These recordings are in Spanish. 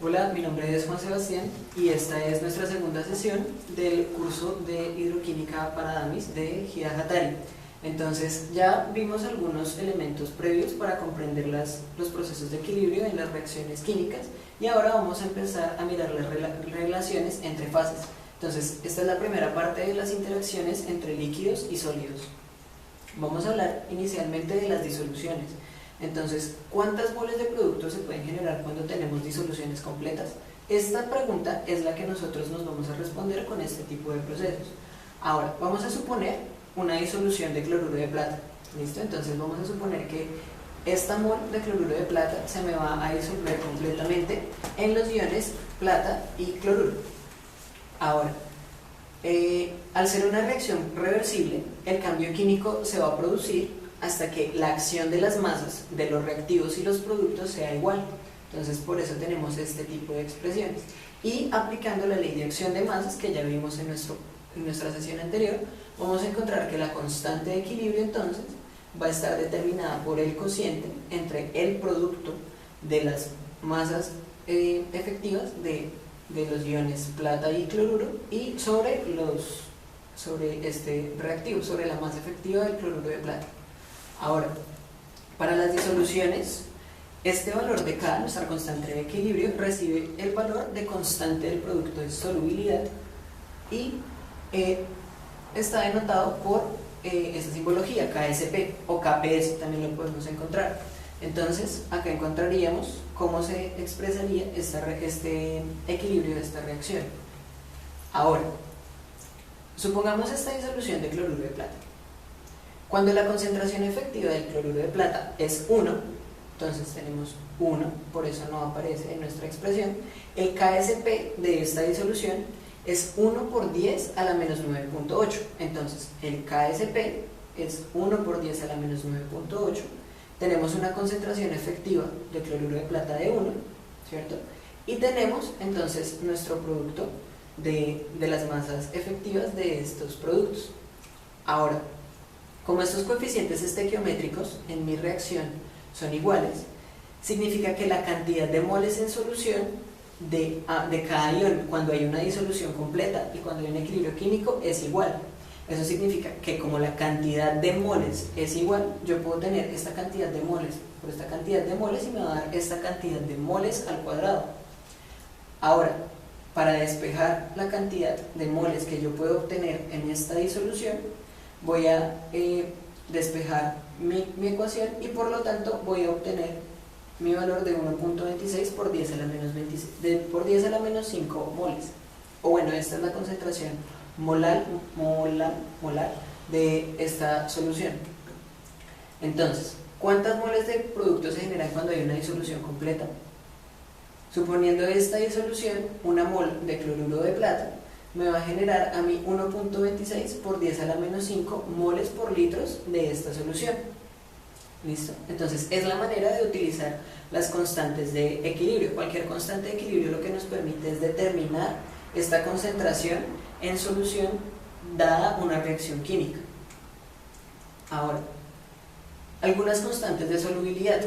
Hola, mi nombre es Juan Sebastián y esta es nuestra segunda sesión del curso de Hidroquímica para Dummies de Hida Hatari. Entonces ya vimos algunos elementos previos para comprender los procesos de equilibrio en las reacciones químicas y ahora vamos a empezar a mirar las relaciones entre fases. Entonces esta es la primera parte de las interacciones entre líquidos y sólidos. Vamos a hablar inicialmente de las disoluciones. Entonces, ¿cuántas moles de producto se pueden generar cuando tenemos disoluciones completas? Esta pregunta es la que nosotros nos vamos a responder con este tipo de procesos. Ahora, vamos a suponer una disolución de cloruro de plata. ¿Listo? Entonces vamos a suponer que esta mol de cloruro de plata se me va a disolver completamente en los iones plata y cloruro. Ahora, al ser una reacción reversible, el cambio químico se va a producir hasta que la acción de las masas de los reactivos y los productos sea igual. Entonces por eso tenemos este tipo de expresiones. Y aplicando la ley de acción de masas que ya vimos en nuestra sesión anterior, vamos a encontrar que la constante de equilibrio entonces va a estar determinada por el cociente entre el producto de las masas efectivas de los iones plata y cloruro y sobre este reactivo, sobre la masa efectiva del cloruro de plata. Ahora, para las disoluciones, este valor de K, nuestra constante de equilibrio, recibe el valor de constante del producto de solubilidad y está denotado por esta simbología, KSP o KPS, también lo podemos encontrar. Entonces, acá encontraríamos cómo se expresaría este equilibrio de esta reacción. Ahora, supongamos esta disolución de cloruro de plata. Cuando la concentración efectiva del cloruro de plata es 1, entonces tenemos 1, por eso no aparece en nuestra expresión, el KSP de esta disolución es 1 por 10 a la menos 9.8. Entonces, el KSP es 1 por 10 a la menos 9.8. Tenemos una concentración efectiva de cloruro de plata de 1, ¿cierto? Y tenemos entonces nuestro producto de las masas efectivas de estos productos. Ahora, como estos coeficientes estequiométricos en mi reacción son iguales, significa que la cantidad de moles en solución de cada ion cuando hay una disolución completa y cuando hay un equilibrio químico es igual. Eso significa que como la cantidad de moles es igual, yo puedo tener esta cantidad de moles por esta cantidad de moles y me va a dar esta cantidad de moles al cuadrado. Ahora, para despejar la cantidad de moles que yo puedo obtener en esta disolución, voy a despejar mi ecuación y por lo tanto voy a obtener mi valor de 1.26 por 10 a la menos 26, por 10 a la menos 5 moles. O bueno, esta es la concentración molar de esta solución. Entonces, ¿cuántas moles de producto se generan cuando hay una disolución completa? Suponiendo esta disolución, una mol de cloruro de plata me va a generar a mí 1.26 por 10 a la menos 5 moles por litros de esta solución. ¿Listo? Entonces es la manera de utilizar las constantes de equilibrio. Cualquier constante de equilibrio lo que nos permite es determinar esta concentración en solución dada una reacción química. Ahora, algunas constantes de solubilidad.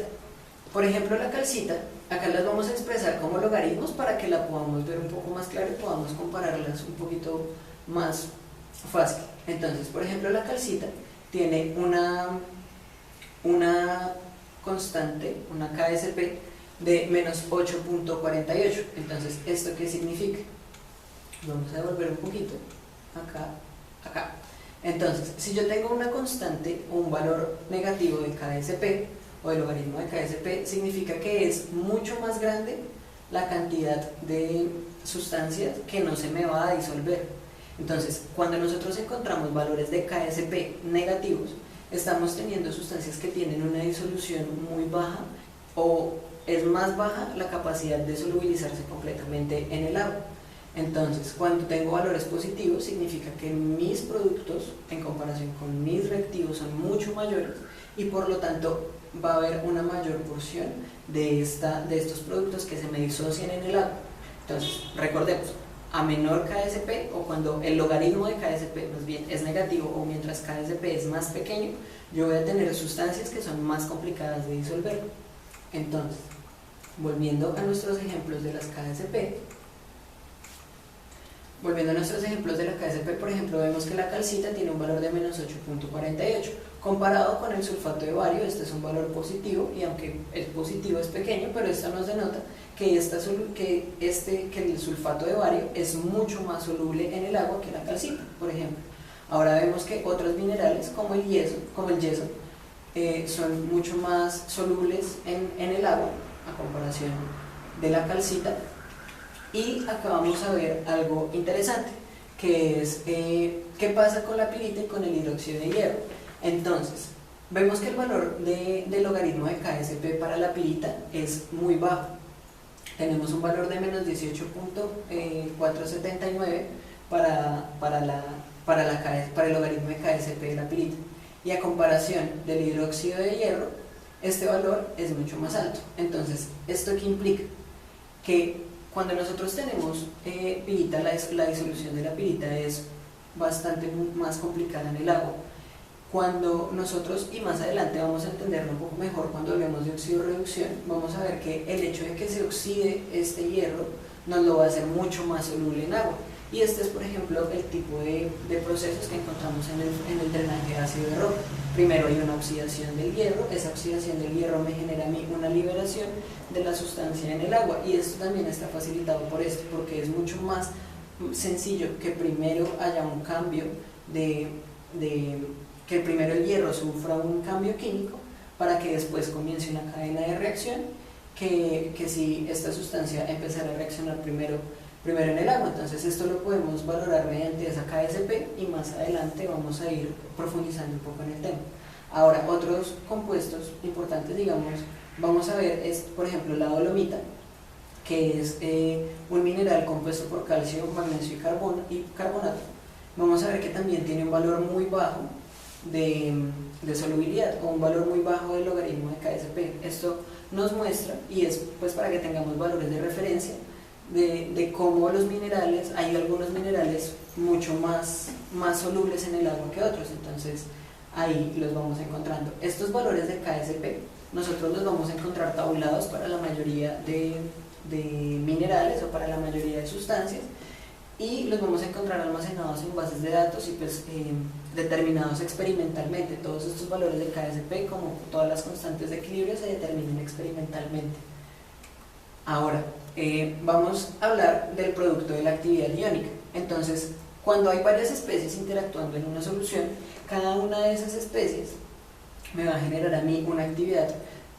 Por ejemplo, la calcita, acá las vamos a expresar como logaritmos para que la podamos ver un poco más clara y podamos compararlas un poquito más fácil. Entonces, por ejemplo, la calcita tiene una constante, una KSP de menos 8.48. Entonces, ¿esto qué significa? Vamos a devolver un poquito, acá. Entonces, si yo tengo una constante o un valor negativo de KSP, o el logaritmo de KSP, significa que es mucho más grande la cantidad de sustancias que no se me va a disolver. Entonces, cuando nosotros encontramos valores de KSP negativos, estamos teniendo sustancias que tienen una disolución muy baja o es más baja la capacidad de solubilizarse completamente en el agua. Entonces, cuando tengo valores positivos, significa que mis productos, en comparación con mis reactivos, son mucho mayores y por lo tanto va a haber una mayor porción de estos productos que se me disocian en el agua. Entonces, recordemos, a menor KSP o cuando el logaritmo de KSP más bien es negativo o mientras KSP es más pequeño, yo voy a tener sustancias que son más complicadas de disolver. Entonces, volviendo a nuestros ejemplos de las KSP, volviendo a nuestros ejemplos de la KSP, por ejemplo, vemos que la calcita tiene un valor de menos 8.48. Comparado con el sulfato de bario, este es un valor positivo, y aunque el positivo es pequeño, pero esto nos denota que el sulfato de bario es mucho más soluble en el agua que la calcita, por ejemplo. Ahora vemos que otros minerales, como el yeso, son mucho más solubles en el agua, a comparación de la calcita. Y acá vamos a ver algo interesante, que es qué pasa con la pirita y con el hidróxido de hierro. Entonces, vemos que el valor del logaritmo de KSP para la pirita es muy bajo. Tenemos un valor de menos 18.479 para el logaritmo de KSP de la pirita. Y a comparación del hidróxido de hierro, este valor es mucho más alto. Entonces, ¿esto qué implica? Que cuando nosotros tenemos pirita, la disolución de la pirita es bastante más complicada en el agua. Cuando nosotros, y más adelante vamos a entenderlo un poco mejor cuando hablemos de oxidorreducción, vamos a ver que el hecho de que se oxide este hierro nos lo va a hacer mucho más soluble en agua. Y este es, por ejemplo, el tipo de procesos que encontramos en el drenaje de ácido de roca. Primero hay una oxidación del hierro, esa oxidación del hierro me genera a mí una liberación de la sustancia en el agua, y esto también está facilitado por esto, porque es mucho más sencillo que primero haya un cambio que primero el hierro sufra un cambio químico para que después comience una cadena de reacción, que si esta sustancia empezara a reaccionar primero en el agua. Entonces esto lo podemos valorar mediante esa KSP, y más adelante vamos a ir profundizando un poco en el tema. Ahora, otros compuestos importantes, digamos, vamos a ver, es por ejemplo la dolomita, que es un mineral compuesto por calcio, magnesio y carbonato. Vamos a ver que también tiene un valor muy bajo de solubilidad, o un valor muy bajo del logaritmo de KSP. Esto nos muestra, y es pues para que tengamos valores de referencia de cómo los minerales, hay algunos minerales mucho más solubles en el agua que otros. Entonces ahí los vamos encontrando. Estos valores de KSP nosotros los vamos a encontrar tabulados para la mayoría de minerales o para la mayoría de sustancias, y los vamos a encontrar almacenados en bases de datos y pues determinados experimentalmente. Todos estos valores de KSP, como todas las constantes de equilibrio, se determinan experimentalmente. Ahora, vamos a hablar del producto de la actividad iónica. Entonces, cuando hay varias especies interactuando en una solución, cada una de esas especies me va a generar a mí una actividad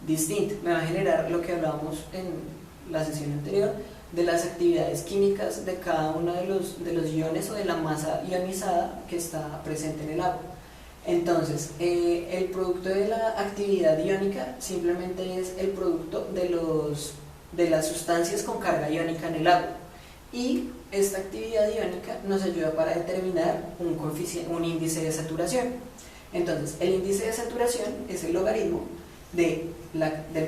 distinta. Me va a generar lo que hablábamos en la sesión anterior, de las actividades químicas de cada uno de los iones o de la masa ionizada que está presente en el agua. Entonces, el producto de la actividad iónica simplemente es el producto de las sustancias con carga iónica en el agua, y esta actividad iónica nos ayuda para determinar un índice de saturación. Entonces, el índice de saturación es el logaritmo del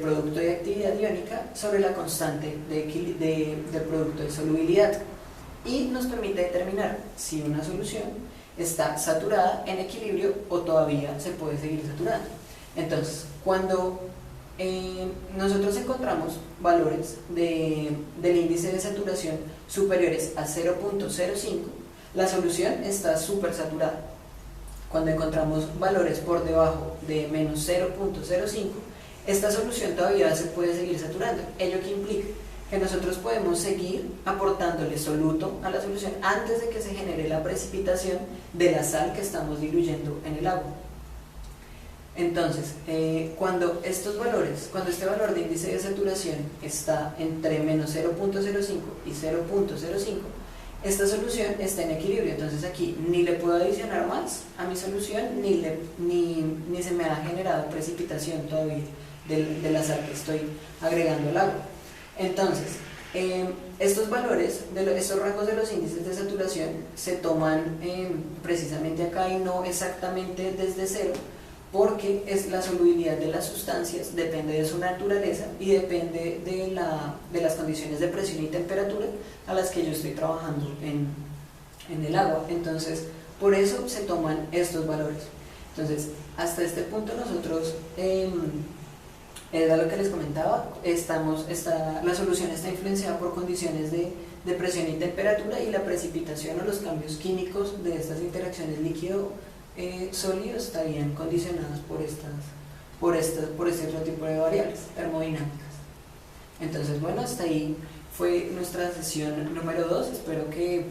producto de actividad iónica sobre la constante del producto de solubilidad, y nos permite determinar si una solución está saturada, en equilibrio, o todavía se puede seguir saturando. Entonces, cuando nosotros encontramos valores del índice de saturación superiores a 0.05, la solución está súper saturada. Cuando encontramos valores por debajo de menos 0.05, esta solución todavía se puede seguir saturando. ¿Ello qué implica? Que nosotros podemos seguir aportándole soluto a la solución antes de que se genere la precipitación de la sal que estamos diluyendo en el agua. Entonces, cuando este valor de índice de saturación está entre menos 0.05 y 0.05, esta solución está en equilibrio. Entonces aquí ni le puedo adicionar más a mi solución, ni se me ha generado precipitación todavía de la sal que estoy agregando al agua. Entonces, estos valores, estos rangos de los índices de saturación se toman precisamente acá, y no exactamente desde cero, porque es la solubilidad de las sustancias, depende de su naturaleza y depende de las condiciones de presión y temperatura a las que yo estoy trabajando en el agua. Entonces, por eso se toman estos valores. Entonces, hasta este punto nosotros Era lo que les comentaba, la solución está influenciada por condiciones de presión y temperatura, y la precipitación o los cambios químicos de estas interacciones líquido-sólido estarían condicionados por este otro tipo de variables termodinámicas. Entonces, bueno, hasta ahí fue nuestra sesión número 2. Espero que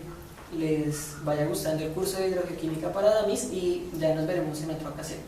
les vaya gustando el curso de hidrogeoquímica para dummies y ya nos veremos en otra ocasión.